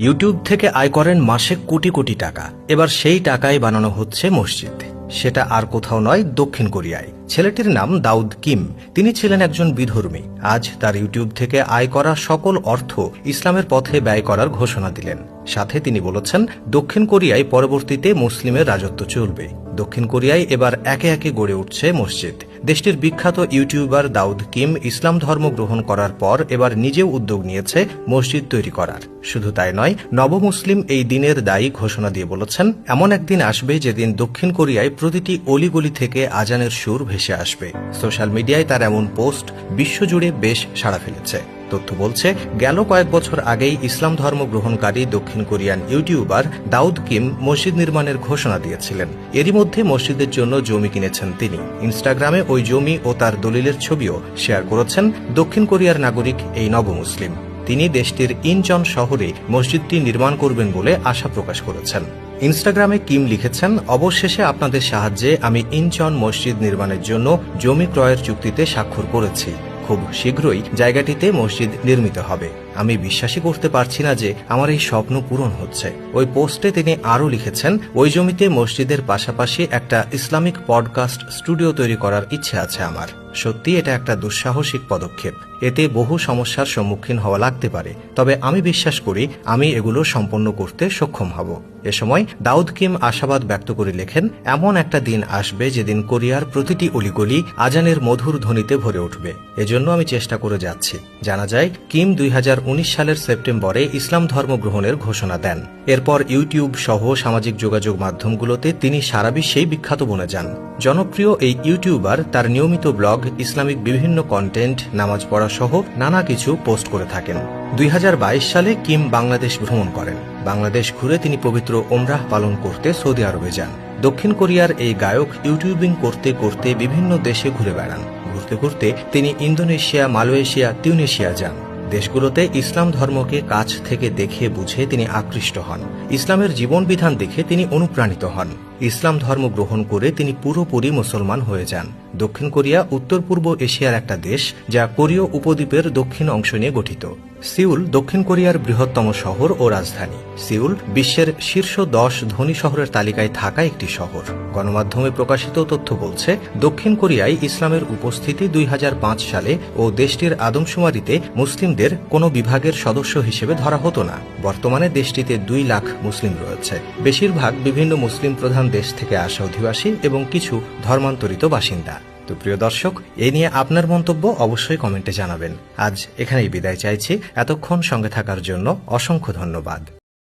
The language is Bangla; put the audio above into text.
ইউটিউব থেকে আয় করেন মাসে কোটি কোটি টাকা। এবার সেই টাকায় বানানো হচ্ছে মসজিদ। সেটা আর কোথাও নয়, দক্ষিণ কোরিয়ায়। ছেলেটির নাম দাউদ কিম। তিনি ছিলেন একজন বিধর্মী। আজ তার ইউটিউব থেকে আয় করা সকল অর্থ ইসলামের পথে ব্যয় করার ঘোষণা দিলেন। সাথে তিনি বলেছেন, দক্ষিণ কোরিয়ায় পরবর্তীতে মুসলিমের রাজত্ব চলবে। দক্ষিণ কোরিয়ায় এবার একে একে গড়ে উঠছে মসজিদ। দেশটির বিখ্যাত ইউটিউবার দাউদ কিম ইসলাম ধর্ম গ্রহণ করার পর এবার নিজেও উদ্যোগ নিয়েছে মসজিদ তৈরি করার। শুধু তাই নয়, নবমুসলিম এই দিনের দায়ী ঘোষণা দিয়ে বলেছেন, এমন একদিন আসবে যেদিন দক্ষিণ কোরিয়ায় প্রতিটি অলিগলি থেকে আজানের সুর ভেসে আসবে। সোশ্যাল মিডিয়ায় তার এমন পোস্ট বিশ্বজুড়ে বেশ সাড়া ফেলেছে। তথ্য বলছে, গেল কয়েক বছর আগেই ইসলাম ধর্ম গ্রহণকারী দক্ষিণ কোরিয়ান ইউটিউবার দাউদ কিম মসজিদ নির্মাণের ঘোষণা দিয়েছিলেন। এরই মধ্যে মসজিদের জন্য জমি কিনেছেন তিনি। ইনস্টাগ্রামে ওই জমি ও তার দলিলের ছবিও শেয়ার করেছেন দক্ষিণ কোরিয়ার নাগরিক এই নবমুসলিম। তিনি দেশটির ইনচন শহরে মসজিদটি নির্মাণ করবেন বলে আশা প্রকাশ করেছেন। ইনস্টাগ্রামে কিম লিখেছেন, অবশেষে আপনাদের সাহায্যে আমি ইনচন মসজিদ নির্মাণের জন্য জমি ক্রয়ের চুক্তিতে স্বাক্ষর করেছি। খুব শীঘ্রই জায়গাটিতে মসজিদ নির্মিত হবে। আমি বিশ্বাসই করতে পারছি না যে আমার এই স্বপ্ন পূরণ হচ্ছে। ওই পোস্টে তিনি আরও লিখেছেন, ওই জমিতে মসজিদের পাশাপাশি একটা ইসলামিক পডকাস্ট স্টুডিও তৈরি করার ইচ্ছে আছে আমার। সত্যি এটা একটা দুঃসাহসিক পদক্ষেপ। এতে বহু সমস্যার সম্মুখীন হওয়া লাগতে পারে, তবে আমি বিশ্বাস করি আমি এগুলো সম্পন্ন করতে সক্ষম হব। এ সময় দাউদ কিম আশাবাদ ব্যক্ত করে লেখেন, এমন একটা দিন আসবে যেদিন কোরিয়ার প্রতিটি অলিগলি আজানের মধুর ধ্বনিতে ভরে উঠবে। এজন্য আমি চেষ্টা করে যাচ্ছি। জানা যায়, কিম 2019 সালের সেপ্টেম্বরে ইসলাম ধর্ম গ্রহণের ঘোষণা দেন। এরপর ইউটিউব সহ সামাজিক যোগাযোগ মাধ্যমগুলোতে তিনি সারা বিশ্বেই বিখ্যাত বনে যান। জনপ্রিয় এই ইউটিউবার তার নিয়মিত ব্লগ, ইসলামিক বিভিন্ন কন্টেন্ট, নামাজ পড়া সহ নানা কিছু পোস্ট করে থাকেন। 2022 সালে কিম বাংলাদেশ ভ্রমণ করেন। বাংলাদেশ ঘুরে তিনি পবিত্র ওমরাহ পালন করতে সৌদি আরবে যান। দক্ষিণ কোরিয়ার এই গায়ক ইউটিউবিং করতে করতে বিভিন্ন দেশে ঘুরে বেড়ান। ঘুরতে ঘুরতে তিনি ইন্দোনেশিয়া, মালয়েশিয়া, তিউনেশিয়া যান। দেশগুলোতে ইসলাম ধর্মকে কাছ থেকে দেখে বুঝে তিনি আকৃষ্ট হন। ইসলামের জীবন বিধান দেখে তিনি অনুপ্রাণিত হন। ইসলাম ধর্ম গ্রহণ করে তিনি পুরোপুরি মুসলমান হয়ে যান। দক্ষিণ কোরিয়া উত্তর পূর্ব এশিয়ার একটা দেশ, যা কোরীয় উপদ্বীপের দক্ষিণ অংশ নিয়ে গঠিত। সিউল দক্ষিণ কোরিয়ার বৃহত্তম শহর ও রাজধানী। সিউল বিশ্বের শীর্ষ 10 ধনী শহরের তালিকায় থাকা একটি শহর। গণমাধ্যমে প্রকাশিত তথ্য বলছে, দক্ষিণ কোরিয়ায় ইসলামের উপস্থিতি 2005 সালে ও দেশটির আদমশুমারিতে মুসলিমদের কোনো বিভাগের সদস্য হিসেবে ধরা হতো না। বর্তমানে দেশটিতে 2 লাখ মুসলিম রয়েছে। বেশিরভাগ বিভিন্ন মুসলিম প্রধান দেশ থেকে আসা অধিবাসী এবং কিছু ধর্মান্তরিত বাসিন্দা। তো প্রিয় দর্শক, এ নিয়ে আপনার মন্তব্য অবশ্যই কমেন্টে জানাবেন। আজ এখানেই বিদায় চাইছি। এতক্ষণ সঙ্গে থাকার জন্য অসংখ্য ধন্যবাদ।